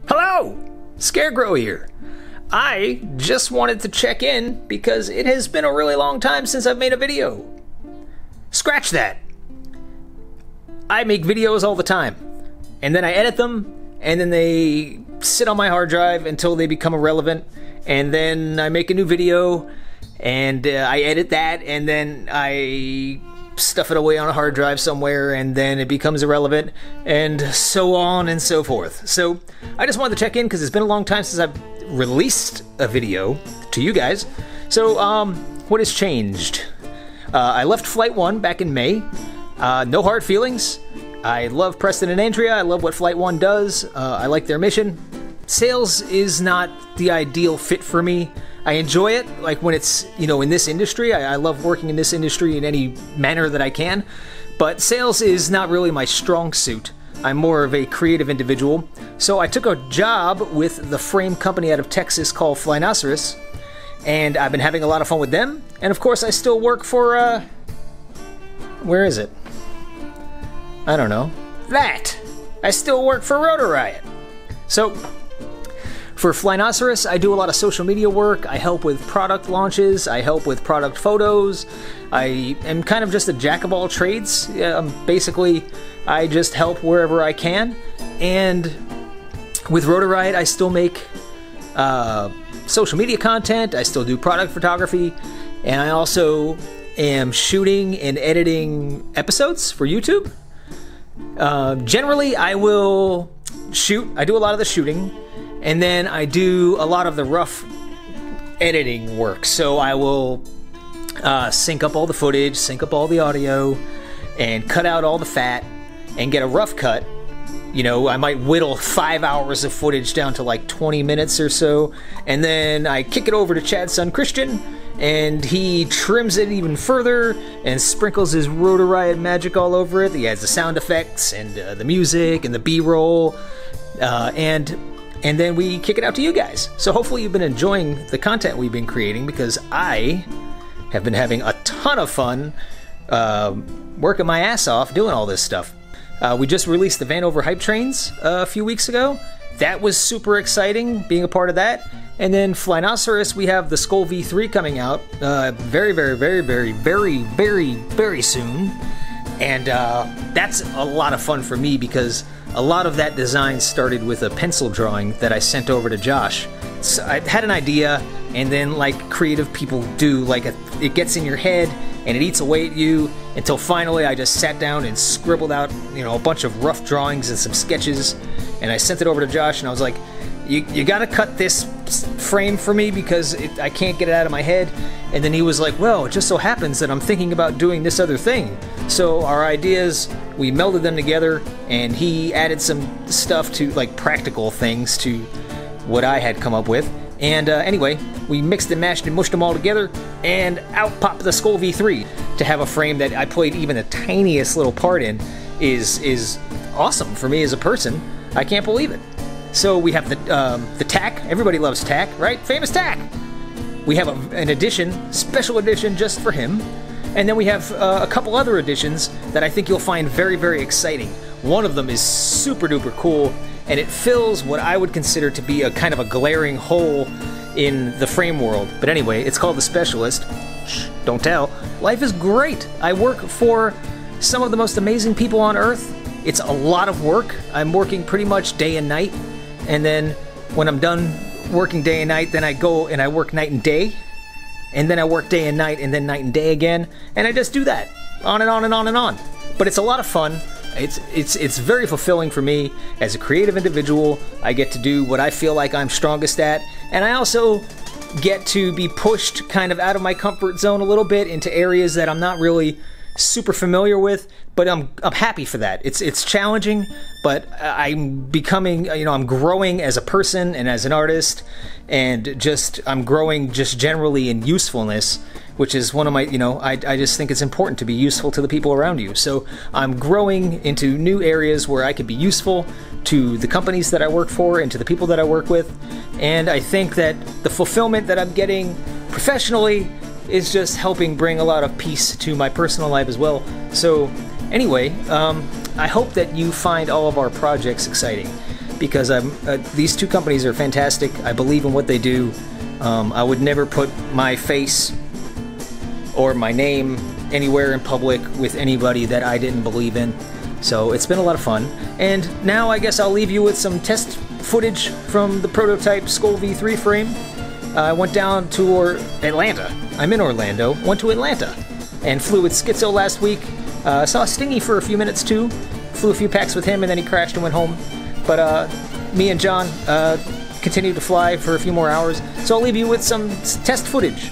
Hello! Scarecrow here. I just wanted to check in because it has been a really long time since I've made a video. Scratch that. I make videos all the time, and then I edit them, and then they sit on my hard drive until they become irrelevant, and then I make a new video, and I edit that, and then I stuff it away on a hard drive somewhere, and then it becomes irrelevant, and so on and so forth. So I just wanted to check in because it's been a long time since I've released a video to you guys. So what has changed? I left FlightOne back in May. No hard feelings. I love Preston and Andrea. I love what FlightOne does. I like their mission. Sales is not the ideal fit for me. I enjoy it, like when it's, in this industry. I love working in this industry in any manner that I can, but sales is not really my strong suit. I'm more of a creative individual. So I took a job with the frame company out of Texas called Flynoceros, and I've been having a lot of fun with them. And of course I still work for, where is it? I don't know. That! I still work for Rotor Riot. So, for Flynoceros, I do a lot of social media work. I help with product launches. I help with product photos. I am kind of just a jack of all trades. Basically, I just help wherever I can. And with Rotor Riot, I still make social media content. I still do product photography. And I also am shooting and editing episodes for YouTube. Generally, I will shoot. I do a lot of the shooting. And then I do a lot of the rough editing work. So I will sync up all the footage, sync up all the audio, and cut out all the fat, and get a rough cut. I might whittle 5 hours of footage down to like 20 minutes or so, and then I kick it over to Chad's son Christian, and he trims it even further and sprinkles his Rotor Riot magic all over it. He adds the sound effects and the music and the B-roll, and then we kick it out to you guys. So hopefully you've been enjoying the content we've been creating, because I have been having a ton of fun working my ass off doing all this stuff. We just released the Vanover Hype Trains a few weeks ago. That was super exciting, being a part of that. And then Flynoceros, we have the Skull V3 coming out very, very, very, very, very, very, very soon. And that's a lot of fun for me, because a lot of that design started with a pencil drawing that I sent over to Josh. So I had an idea, and then like creative people do, it gets in your head and it eats away at you, until finally I just sat down and scribbled out, a bunch of rough drawings and some sketches, and I sent it over to Josh, and I was like, you gotta cut this frame for me, because I can't get it out of my head. And then he was like, well, it just so happens that I'm thinking about doing this other thing. So our ideas, we melded them together, and he added some stuff to, practical things to what I had come up with. And anyway, we mixed and mashed and mushed them all together, and out popped the Skull V3. To have a frame that I played even the tiniest little part in is awesome for me as a person. I can't believe it. So we have the tack. Everybody loves tack, right? Famous tack. We have an edition, special edition just for him. And then we have a couple other editions that I think you'll find very, very exciting. One of them is super duper cool, and it fills what I would consider to be a kind of a glaring hole in the frame world. But anyway, it's called The Specialist. Shh, don't tell. Life is great. I work for some of the most amazing people on Earth. It's a lot of work. I'm working pretty much day and night. And then when I'm done working day and night, then I go and I work night and day. And then I work day and night, and then night and day again. And I just do that. On and on and on and on. But it's a lot of fun. It's very fulfilling for me as a creative individual. I get to do what I feel like I'm strongest at. And I also get to be pushed kind of out of my comfort zone a little bit into areas that I'm not really super familiar with, but I'm happy for that. It's challenging, but I'm becoming, I'm growing as a person and as an artist, and I'm growing just generally in usefulness, which is one of my, I just think it's important to be useful to the people around you. So I'm growing into new areas where I could be useful to the companies that I work for and to the people that I work with. And I think that the fulfillment that I'm getting professionally is just helping bring a lot of peace to my personal life as well. So anyway, I hope that you find all of our projects exciting. because these two companies are fantastic. I believe in what they do. I would never put my face or my name anywhere in public with anybody that I didn't believe in. So it's been a lot of fun. And now I guess I'll leave you with some test footage from the prototype Skull V3 frame. I went down to Atlanta. I'm in Orlando. Went to Atlanta and flew with Schizo last week. Saw Stingy for a few minutes too. Flew a few packs with him and then he crashed and went home. But me and John continued to fly for a few more hours. So I'll leave you with some test footage.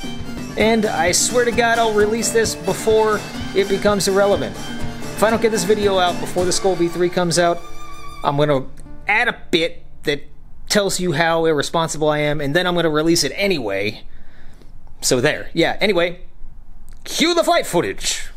And I swear to God I'll release this before it becomes irrelevant. If I don't get this video out before the Skull V3 comes out, I'm going to add a bit that tells you how irresponsible I am, and then I'm going to release it anyway. So there. Yeah, anyway, cue the flight footage.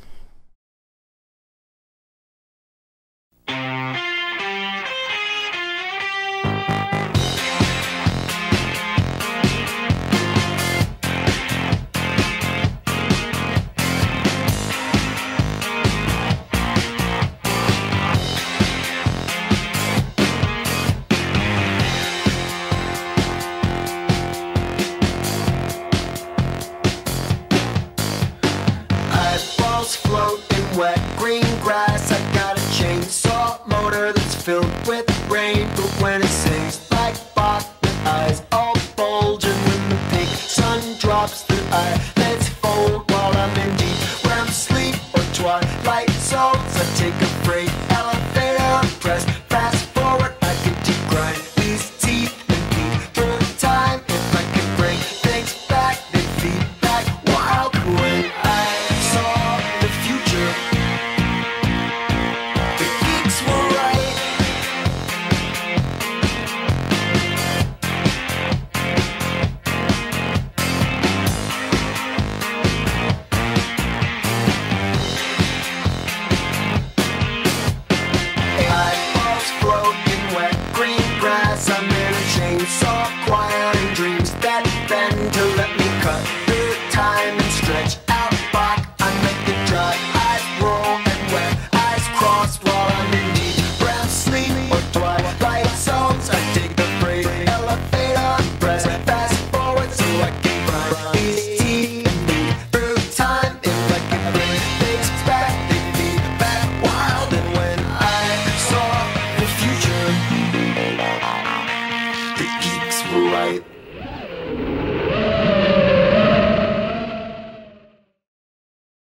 Floating wet green grass. I got a chainsaw motor that's filled with rain, but when it sings like Bach, the eyes all bulge, and when the pink sun drops, the eyelids fold while I'm in deep REM sleep or twilight zones. I take a freight elevator, press fast forward. I could deep grind these teeth and beat through time. If I could bring things back, they feedback wild when I saw the future. The geeks were right. Eyeballs float in wet green grass. I'm in a chainsaw choir and dreams that bend to let me cut through time and stretch out back. I make the dry eyes roll and wet eyes cross while I'm in deep